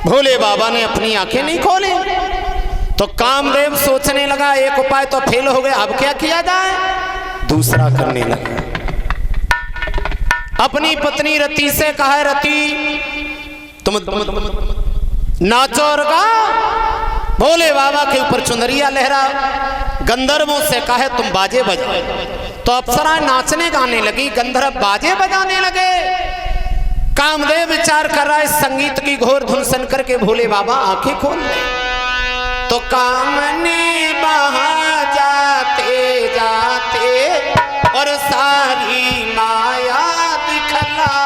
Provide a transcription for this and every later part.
भोले बाबा ने अपनी आंखें नहीं खोली। तो कामदेव सोचने लगा एक उपाय तो फेल हो गया, अब क्या किया जाए। दूसरा करने लगा। अपनी पत्नी रति से कहा, रति तुम नाचो और गाओ। भोले बाबा के ऊपर चुनरिया लहरा। गंधर्वों से कहा तुम बाजे बजाओ। तो अप्सराएं नाचने गाने लगी, गंधर्व बाजे बजाने लगे। कामदेव विचार कर रहा है संगीत की घोर धुन सुनकर के भोले बाबा आंखें खोल रहे। तो कामने बहा जाते जाते और सारी माया दिखलाई।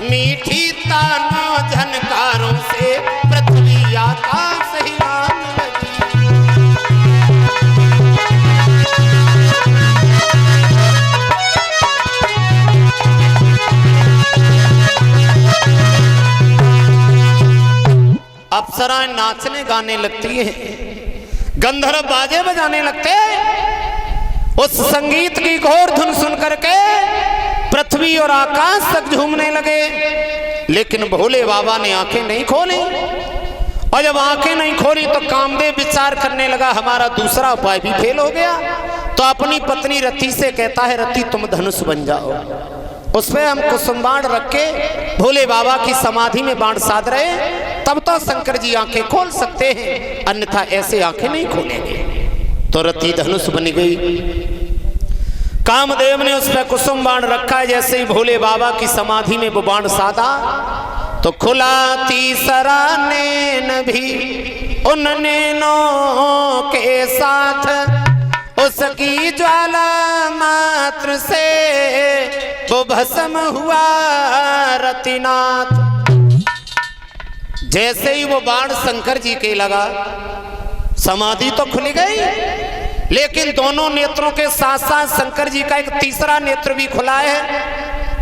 मीठी तानों झनकारों से पृथ्वी आकाश हिलाने लगी। अप्सराएं नाचने गाने लगती है, गंधर्व बाजे बजाने लगते। उस संगीत की घोर धुन सुन करके पृथ्वी और आकाश तक झूमने लगे। लेकिन भोले बाबा ने आंखें नहीं खोली। और जब आंखें नहीं खोली तो कामदेव विचार करने लगा हमारा दूसरा उपाय भी फेल हो गया। तो अपनी पत्नी रति से कहता है, रति तुम धनुष बन जाओ। उस पर हम कुसुम बाण रख के भोले बाबा की समाधि में बाण साध रहे, तब तो शंकर जी आंखें खोल सकते हैं, अन्यथा ऐसे आंखें नहीं खोलेंगे। तो रति धनुष बन गई। कामदेव ने उस पर कुसुम बाण रखा। जैसे ही भोले बाबा की समाधि में वो बाण साधा तो खुला तीसरा नैन भी उन नैनों के साथ उसकी ज्वाला मात्र से वो भस्म हुआ रतिनाथ। जैसे ही वो बाण शंकर जी के लगा, समाधि तो खुल गई, लेकिन दोनों नेत्रों के साथ साथ शंकर जी का एक तीसरा नेत्र भी खुला है।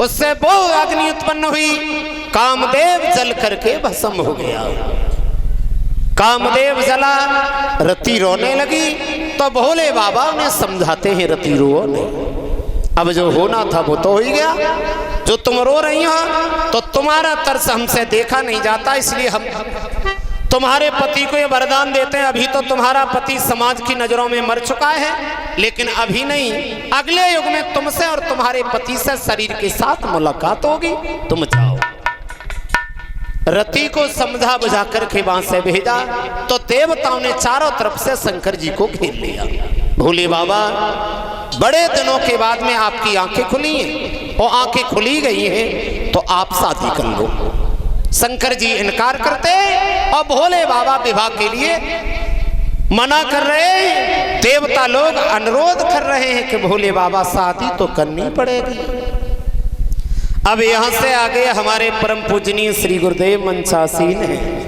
उससे वो अग्नि उत्पन्न हुई। कामदेव जल करके भस्म हो गया। कामदेव जला, रति रोने लगी। तो भोले बाबा उन्हें समझाते हैं, रति रो नहीं, अब जो होना था वो तो हो ही गया। जो तुम रो रही हो तो तुम्हारा तरस हमसे देखा नहीं जाता, इसलिए हम तुम्हारे पति को ये वरदान देते हैं। अभी तो तुम्हारा पति समाज की नजरों में मर चुका है, लेकिन अभी नहीं, अगले युग में तुमसे और तुम्हारे पति से शरीर के साथ मुलाकात होगी, तुम जाओ। रति को समझा बुझा करके वहां से भेजा। तो देवताओं ने चारों तरफ से शंकर जी को घेर लिया। भोले बाबा बड़े दिनों के बाद में आपकी आंखें खुली हैं, और आंखें खुली गई हैं तो आप शादी कर लो। शंकर जी इनकार करते और भोले बाबा विवाह के लिए मना कर रहे हैं। देवता लोग अनुरोध कर रहे हैं कि भोले बाबा शादी तो करनी पड़ेगी। अब यहां से आगे हमारे परम पूजनीय श्री गुरुदेव मंचासीन हैं।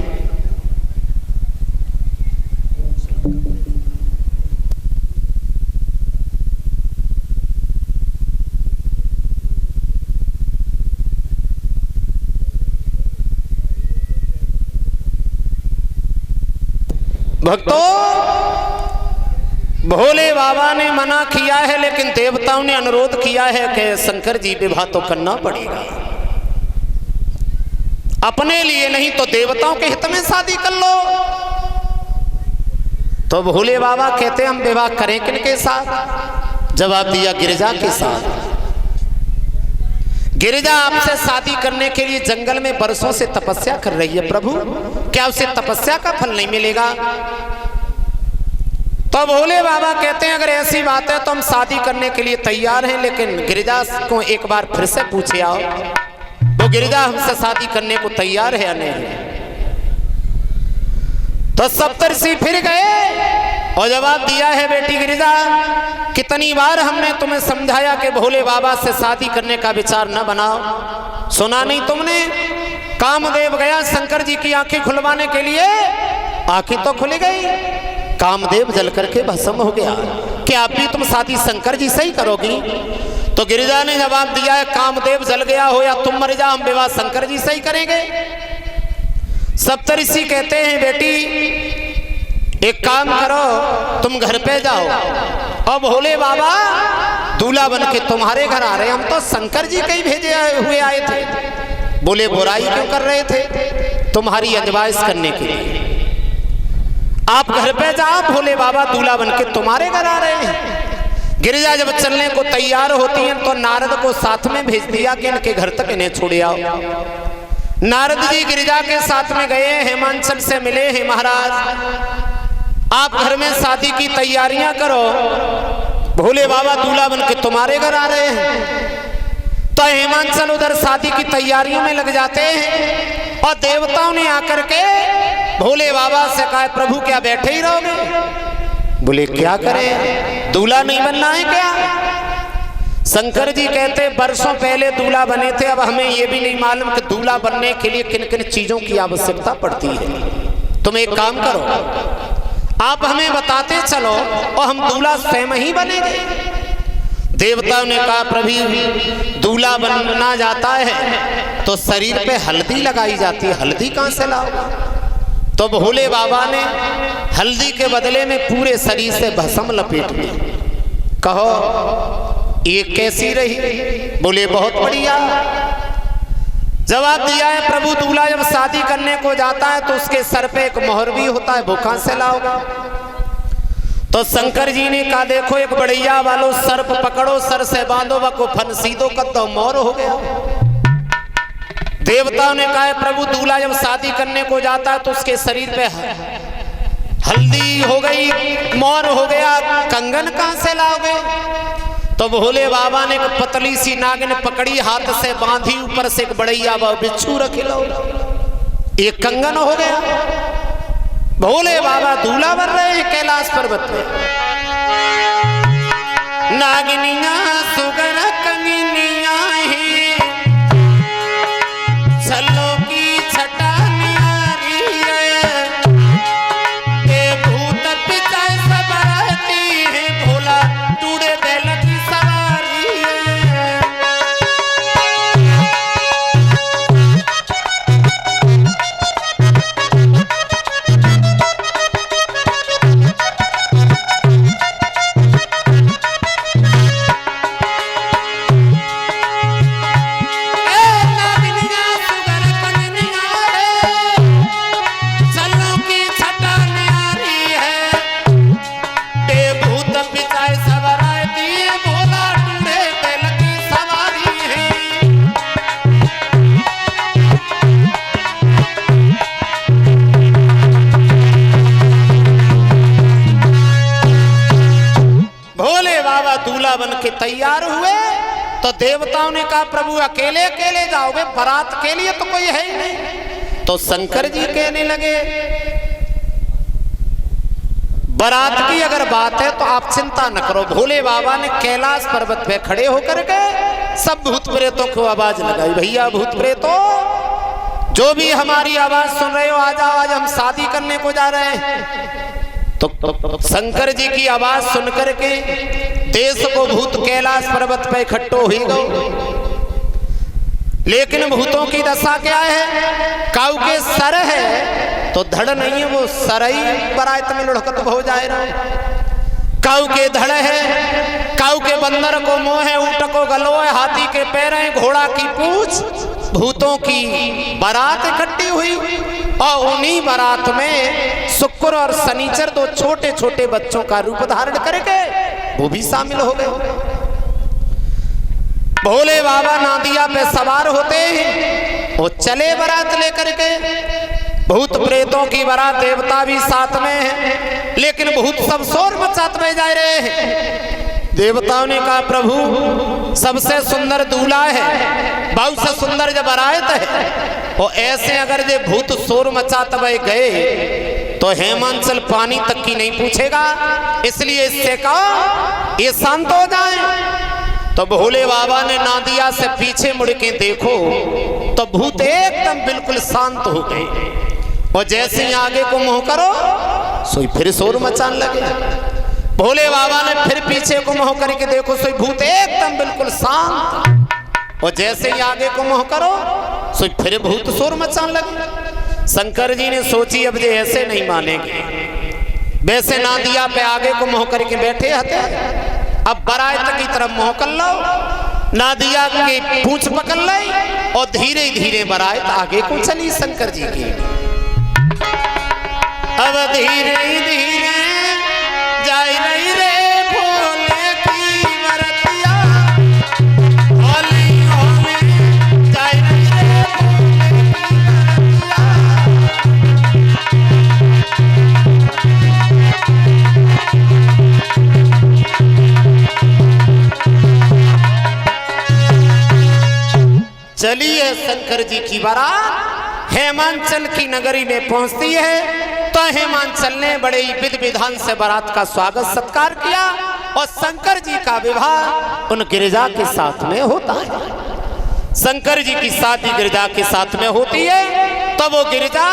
भक्तों, भोले बाबा ने मना किया है, लेकिन देवताओं ने अनुरोध किया है कि शंकर जी विवाह तो करना पड़ेगा। अपने लिए नहीं तो देवताओं के हित में शादी कर लो। तो भोले बाबा कहते हम विवाह करें किनके साथ? जवाब दिया, गिरिजा के साथ। गिरिजा आपसे शादी करने के लिए जंगल में बरसों से तपस्या कर रही है, प्रभु क्या उसे तपस्या का फल नहीं मिलेगा? तो भोले बाबा कहते हैं अगर ऐसी बात है तो हम शादी करने के लिए तैयार हैं, लेकिन गिरिजा को एक बार फिर से पूछे आओ वो गिरिजा हमसे शादी करने को तैयार है या नहीं। तो सप्तर्षि फिर गए और जवाब दिया है, बेटी गिरिजा कितनी बार हमने तुम्हें समझाया कि भोले बाबा से शादी करने का विचार न बनाओ, सुना नहीं तुमने। कामदेव गया शंकर जी की आंखें खुलवाने के लिए, आंखें तो खुल गई, कामदेव जल करके भस्म हो गया कि आप भी तुम शादी शंकर जी से ही करोगी। तो गिरिजा ने जवाब दिया है, कामदेव जल गया हो या तुम मर जाओ, हम विवाह शंकर जी से ही करेंगे। सप्तऋषि कहते हैं, बेटी एक काम करो, तुम घर पे जाओ और भोले बाबा दूल्हा बन के तुम्हारे घर आ रहे, हम तो शंकर जी के ही भेजे हुए आए थे। बोले बुराई क्यों कर रहे थे? तुम्हारी अजमाइश करने के लिए। आप घर पे जाओ, भोले बाबा दूल्हा बन के तुम्हारे घर आ रहे हैं। गिरिजा जब चलने को तैयार होती हैं तो नारद को साथ में भेज दिया कि इनके घर तक इन्हें छोड़ आओ। नारद जी गिरिजा के साथ में गए, हेमांचल से मिले, हैं महाराज आप घर में शादी की तैयारियां करो, भोले बाबा दूल्हा बन के तुम्हारे घर आ रहे हैं। तो हेमांचल उधर शादी की तैयारियों में लग जाते हैं और देवताओं ने आकर के भोले बाबा से कहा, प्रभु क्या बैठे ही रहोगे? बोले क्या करें, दूल्हा नहीं बनना है क्या? शंकर जी कहते बरसों पहले दूल्हा बने थे, अब हमें यह भी नहीं मालूम कि दूल्हा बनने के लिए किन किन चीजों की आवश्यकता पड़ती है। तुम एक काम करो, आप हमें बताते चलो और हम दूल्हा स्वयं ही बनेंगे। देवताओं ने कहा, प्रभु दूल्हा बनना जाता है तो शरीर पे हल्दी लगाई जाती है, हल्दी कहां से लाओ? तो भोले बाबा ने हल्दी के बदले में पूरे शरीर से भस्म लपेट दी। कहो ये कैसी रही? बोले बहुत बढ़िया। जवाब दिया है, प्रभु दूल्हा जब शादी करने को जाता है तो उसके सर पे एक मोहर भी होता है, वो कहां से लाओगे? तो शंकर जी ने कहा, देखो एक बढ़िया वालो सर्प पकड़ो, सर से बांधो, वह को फंसी दो, कद्दो मोर हो गया। देवताओं ने कहा, प्रभु दूल्हा जब शादी करने को जाता है तो उसके शरीर पे हल्दी हो गई, मोर हो गया, कंगन कहां से लाओगे? तो भोले बाबा ने एक पतली सी नागिन पकड़ी, हाथ से बांधी, ऊपर से एक बढ़िया बिच्छू रख लो, एक कंगन हो गया। भोले बाबा दूल्हा बन रहे हैं कैलाश पर्वत पे। नागिनिया सुगर कंगिनिया ही चलो की छटा न्यारी है, ए भूत पिता सबरती है, भोला टूड़े बेल की सवारी है। दूल्हा बन के तैयार हुए तो देवताओं ने कहा, प्रभु अकेले अकेले जाओगे? बारात के लिए तो कोई है ही नहीं। तो शंकर जी कहने लगे, बारात की अगर बात है तो आप चिंता न करो। भोले बाबा ने कैलाश पर्वत पे खड़े होकर के सब भूत प्रेतों को आवाज लगाई, भैया भूत प्रेतों जो भी हमारी आवाज सुन रहे हो, आ जाओ, आज हम शादी करने को जा रहे हैं। तो शंकर जी की आवाज सुनकर के देश को भूत कैलाश पर्वत पे इकट्ठो ही गए। लेकिन भूतों की दशा क्या है? काऊ के सर है तो धड़ नहीं है, वो सर ही बरात में लुढ़कत हो जाए रहा। काऊ के धड़ है, काऊ के बंदर को मुंह है, ऊंट को गलो है, हाथी के पैर है, घोड़ा की पूंछ। भूतों की बारात इकट्ठी हुई और उन्हीं बारात में शुक्र और शनिचर दो छोटे छोटे बच्चों का रूप धारण करके वो भी शामिल हो गए। भोले बाबा नादिया पे सवार होते हैं, वो चले बारात लेकर के। भूत प्रेतों की बारात, देवता भी साथ में है, लेकिन भूत सब शोर मचाते में जा रहे हैं। देवताओं ने कहा प्रभु सबसे सुंदर दूल्हा है, बहुत से सुंदर जब बारात है, और ऐसे अगर ये भूत शोर मचाते हुए गए तो हेमांचल पानी तक की नहीं पूछेगा, इसलिए इससे कहा ये शांत हो जाए। तो भोले बाबा ने नादिया से पीछे मुड़ के देखो तो भूत एकदम बिल्कुल शांत हो गए, और जैसे ही आगे को मुंह करो सोई फिर शोर मचाने लगे। भोले बाबा ने फिर पीछे को मुंह करके देखो, सोई भूत एकदम बिल्कुल शांत, और जैसे ही आगे को मुंह करो सोई फिर भूत शोर मचाने लगे। शंकर जी ने सोची अब ये ऐसे नहीं मानेंगे, वैसे नादिया पे आगे को मुंह करके बैठे हते। अब बारात की तरफ मुंह कर लो, नादिया की पूंछ पकड़ लाई, और धीरे धीरे बारात आगे को चली शंकर जी की। अब धीरे धीरे जाई रही रे भोले की बरतिया, होली होली जाई रही रे भोले की बरतिया। चलिए शंकर जी की बारात हेमांचल की नगरी में पहुंचती है। तो हेमांचल ने बड़े ही विधि विधान से बारात का स्वागत सत्कार किया, और शंकर जी का विवाह उन गिरिजा के साथ में होता है। शंकर जी की शादी गिरिजा के साथ में होती है, तो वो गिरिजा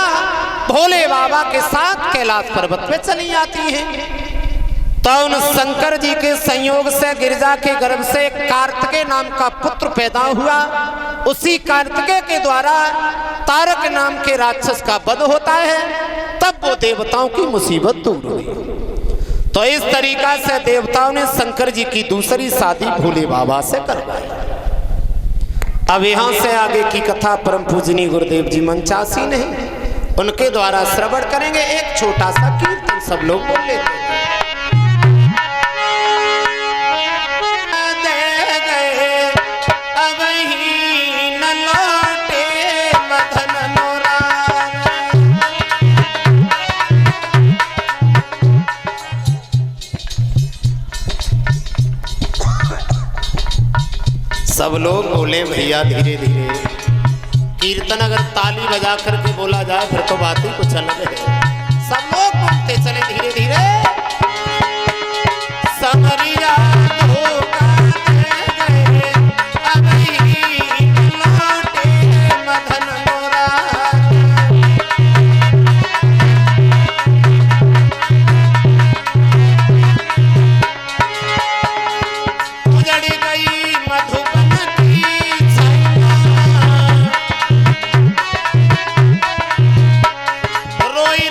भोले बाबा के साथ कैलाश पर्वत पे चली जाती है। तो उन शंकर जी के संयोग से गिरिजा के गर्भ से कार्तिकेय नाम का पुत्र पैदा हुआ। उसी कार्तिकेय के द्वारा तारक नाम के राक्षस का वध होता है, तब वो देवताओं की मुसीबत दूर हुई। तो इस तरीका से देवताओं ने शंकर जी की दूसरी शादी भोले बाबा से करवाई। अब यहाँ से आगे की कथा परम पूजनीय गुरुदेव जी मंचासी ने उनके द्वारा श्रवण करेंगे। एक छोटा सा कीर्तन सब लोग बोल लेते हैं। सब लोग बोले भैया धीरे धीरे। कीर्तन अगर ताली बजा करके बोला जाए फिर तो बात ही कुछ अलग है। सब लोग बोलते चले धीरे धीरे। समरिया रोई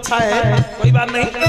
अच्छा है, कोई बात नहीं।